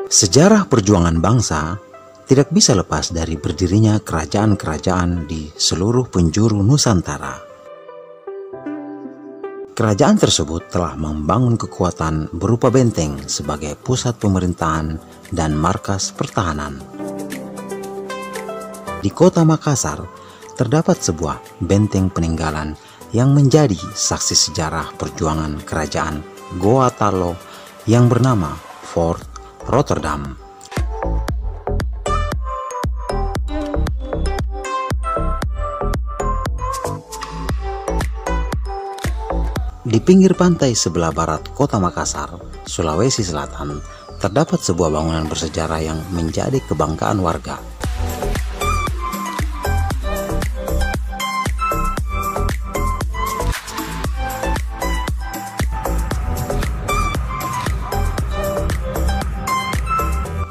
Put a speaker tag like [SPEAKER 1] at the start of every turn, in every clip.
[SPEAKER 1] Sejarah perjuangan bangsa tidak bisa lepas dari berdirinya kerajaan-kerajaan di seluruh penjuru Nusantara. Kerajaan tersebut telah membangun kekuatan berupa benteng sebagai pusat pemerintahan dan markas pertahanan. Di kota Makassar terdapat sebuah benteng peninggalan yang menjadi saksi sejarah perjuangan kerajaan Goa Tallo yang bernama Fort Rotterdam. Di pinggir pantai sebelah barat kota Makassar, Sulawesi Selatan, terdapat sebuah bangunan bersejarah yang menjadi kebanggaan warga.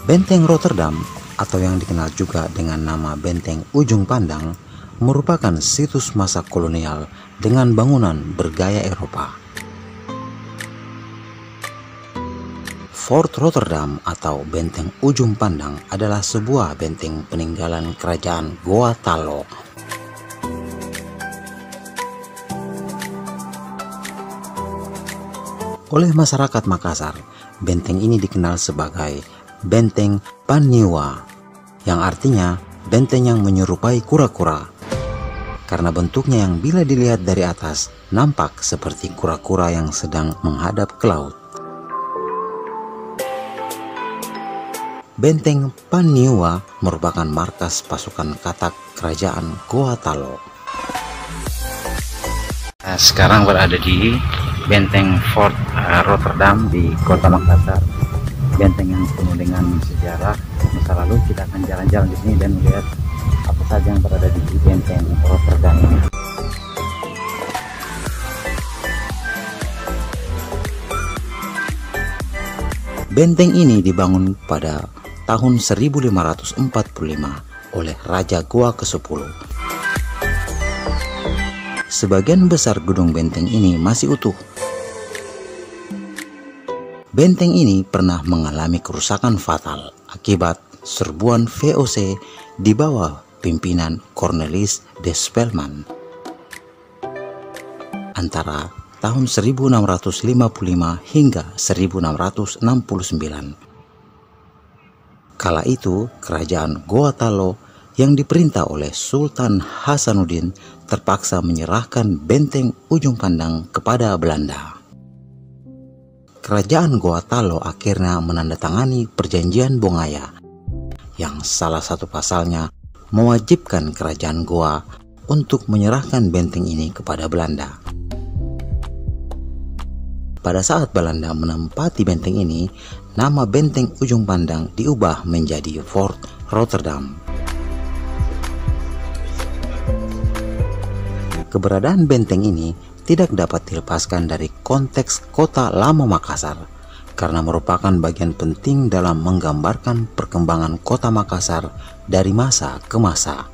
[SPEAKER 1] Benteng Rotterdam, atau yang dikenal juga dengan nama Benteng Ujung Pandang, merupakan situs masa kolonial dengan bangunan bergaya Eropa. Fort Rotterdam atau Benteng Ujung Pandang adalah sebuah benteng peninggalan kerajaan Goa Tallo. Oleh masyarakat Makassar, benteng ini dikenal sebagai Benteng Panniwa, yang artinya benteng yang menyerupai kura-kura, karena bentuknya yang bila dilihat dari atas nampak seperti kura-kura yang sedang menghadap ke laut. Benteng Panniwa merupakan markas pasukan katak kerajaan Goa Tallo. Sekarang berada di Benteng Fort Rotterdam di kota Makassar. Benteng yang penuh dengan sejarah masa lalu. Kita akan jalan-jalan di sini dan melihat apa saja yang berada di Benteng Rotterdam ini. Benteng ini dibangun pada tahun 1545 oleh Raja Goa ke-10. Sebagian besar gedung benteng ini masih utuh. Benteng ini pernah mengalami kerusakan fatal akibat serbuan VOC di bawah pimpinan Cornelis de Spelman antara tahun 1655 hingga 1669. Kala itu, kerajaan Goa Tallo yang diperintah oleh Sultan Hasanuddin terpaksa menyerahkan Benteng Ujung Pandang kepada Belanda. Kerajaan Goa Tallo akhirnya menandatangani Perjanjian Bongaya, yang salah satu pasalnya mewajibkan kerajaan Goa untuk menyerahkan benteng ini kepada Belanda. Pada saat Belanda menempati benteng ini, nama Benteng Ujung Pandang diubah menjadi Fort Rotterdam. Keberadaan benteng ini tidak dapat dilepaskan dari konteks kota lama Makassar, karena merupakan bagian penting dalam menggambarkan perkembangan kota Makassar dari masa ke masa,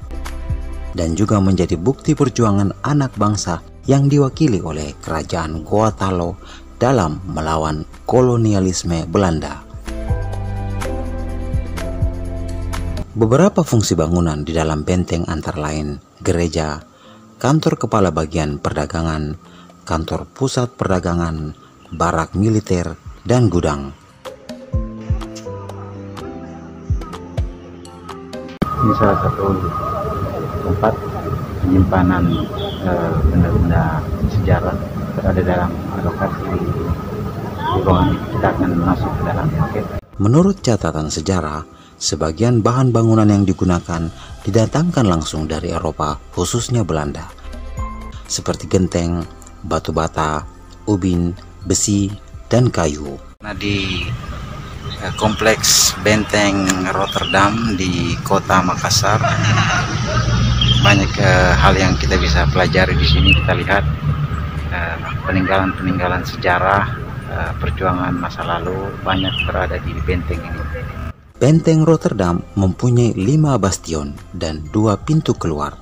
[SPEAKER 1] dan juga menjadi bukti perjuangan anak bangsa yang diwakili oleh kerajaan Goa Tallo dalam melawan kolonialisme Belanda. Beberapa fungsi bangunan di dalam benteng antara lain gereja, kantor kepala bagian perdagangan, kantor pusat perdagangan, barak militer, dan gudang. Ini salah satu tempat penyimpanan benda-benda sejarah berada dalam lokasi di ruangan ini. Kita akan masuk ke dalam. Menurut catatan sejarah, sebagian bahan bangunan yang digunakan didatangkan langsung dari Eropa, khususnya Belanda, seperti genteng, batu bata, ubin, besi, dan kayu. Nah, di kompleks Benteng Rotterdam di kota Makassar, banyak hal yang kita bisa pelajari di sini. Kita lihat peninggalan-peninggalan sejarah perjuangan masa lalu banyak berada di benteng ini. Benteng Rotterdam mempunyai 5 bastion dan 2 pintu keluar.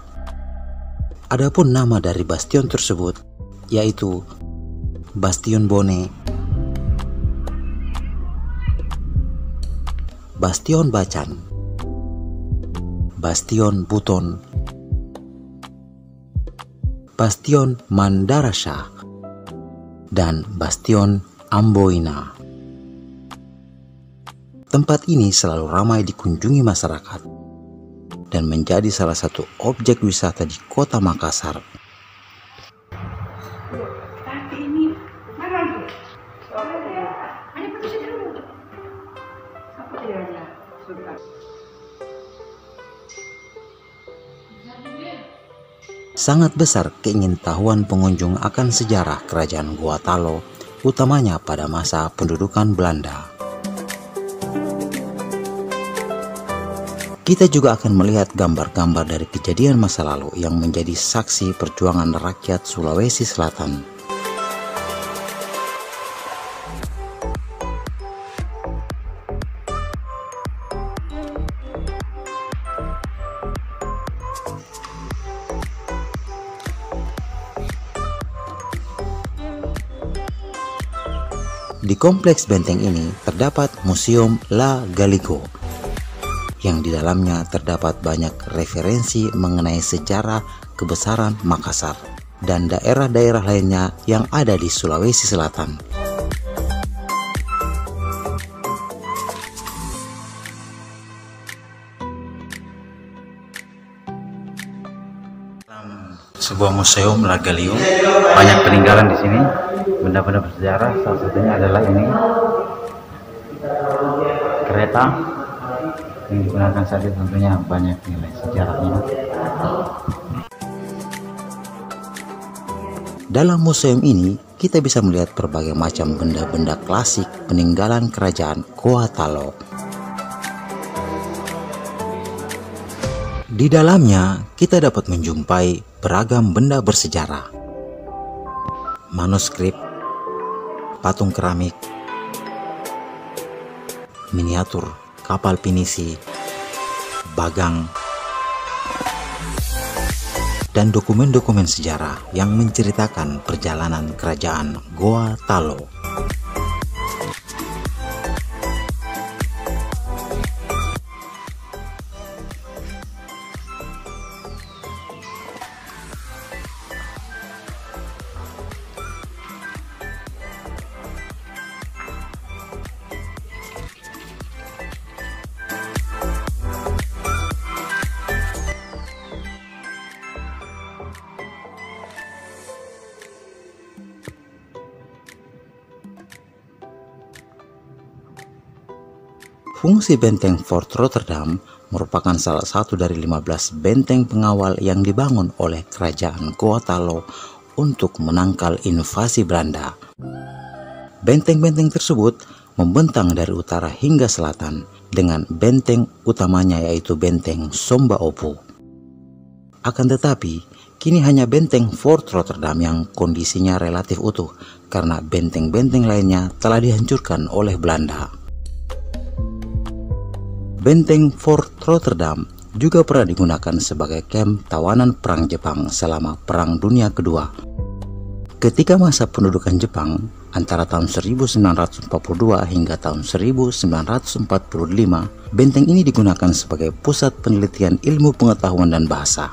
[SPEAKER 1] Adapun nama dari bastion tersebut yaitu Bastion Bone,
[SPEAKER 2] Bastion Bacan, Bastion Buton, Bastion Mandarashah, dan Bastion Amboina. Tempat ini selalu ramai dikunjungi masyarakat dan menjadi salah satu objek wisata di kota Makassar. Sangat besar keingintahuan pengunjung akan sejarah kerajaan Goa Talo, utamanya pada masa pendudukan Belanda. Kita juga akan melihat gambar-gambar dari kejadian masa lalu yang menjadi saksi perjuangan rakyat Sulawesi Selatan. Di kompleks benteng ini terdapat Museum La Galigo, yang di dalamnya terdapat banyak referensi mengenai sejarah kebesaran Makassar dan daerah-daerah lainnya yang ada di Sulawesi Selatan.
[SPEAKER 1] Sebuah museum La Galigo, banyak peninggalan di sini, benda-benda bersejarah. Salah satunya adalah ini kereta yang digunakan saat itu, tentunya banyak nilai sejarahnya.
[SPEAKER 2] Dalam museum ini kita bisa melihat berbagai macam benda-benda klasik peninggalan kerajaan Goa Talo. Di dalamnya kita dapat menjumpai beragam benda bersejarah, manuskrip, patung keramik, miniatur kapal pinisi, bagang, dan dokumen-dokumen sejarah yang menceritakan perjalanan kerajaan Goa Talo. Fungsi benteng Fort Rotterdam merupakan salah satu dari 15 benteng pengawal yang dibangun oleh kerajaan Goa Talo untuk menangkal invasi Belanda. Benteng-benteng tersebut membentang dari utara hingga selatan dengan benteng utamanya yaitu benteng Somba Opu. Akan tetapi, kini hanya benteng Fort Rotterdam yang kondisinya relatif utuh karena benteng-benteng lainnya telah dihancurkan oleh Belanda. Benteng Fort Rotterdam juga pernah digunakan sebagai kamp tawanan perang Jepang selama Perang Dunia Kedua. Ketika masa pendudukan Jepang antara tahun 1942 hingga tahun 1945, benteng ini digunakan sebagai pusat penelitian ilmu pengetahuan dan bahasa.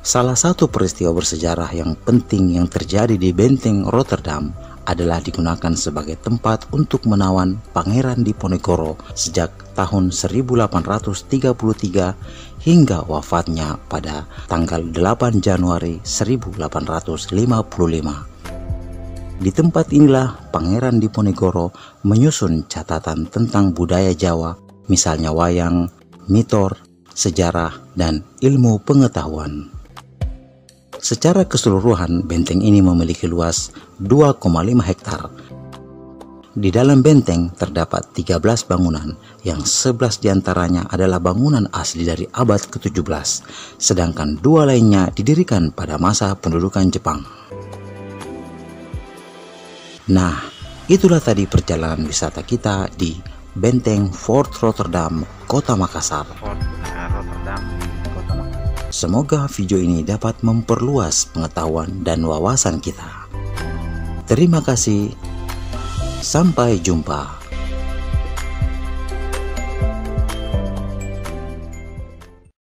[SPEAKER 2] Salah satu peristiwa bersejarah yang penting yang terjadi di benteng Rotterdam adalah digunakan sebagai tempat untuk menawan Pangeran Diponegoro sejak tahun 1833 hingga wafatnya pada tanggal 8 Januari 1855. Di tempat inilah Pangeran Diponegoro menyusun catatan tentang budaya Jawa, misalnya wayang, mitor, sejarah, dan ilmu pengetahuan. Secara keseluruhan, benteng ini memiliki luas 2,5 hektar. Di dalam benteng terdapat 13 bangunan, yang 11 diantaranya adalah bangunan asli dari abad ke-17, sedangkan 2 lainnya didirikan pada masa pendudukan Jepang. Nah, itulah tadi perjalanan wisata kita di Benteng Fort Rotterdam, Kota Makassar. Semoga video ini dapat memperluas pengetahuan dan wawasan kita. Terima kasih. Sampai jumpa.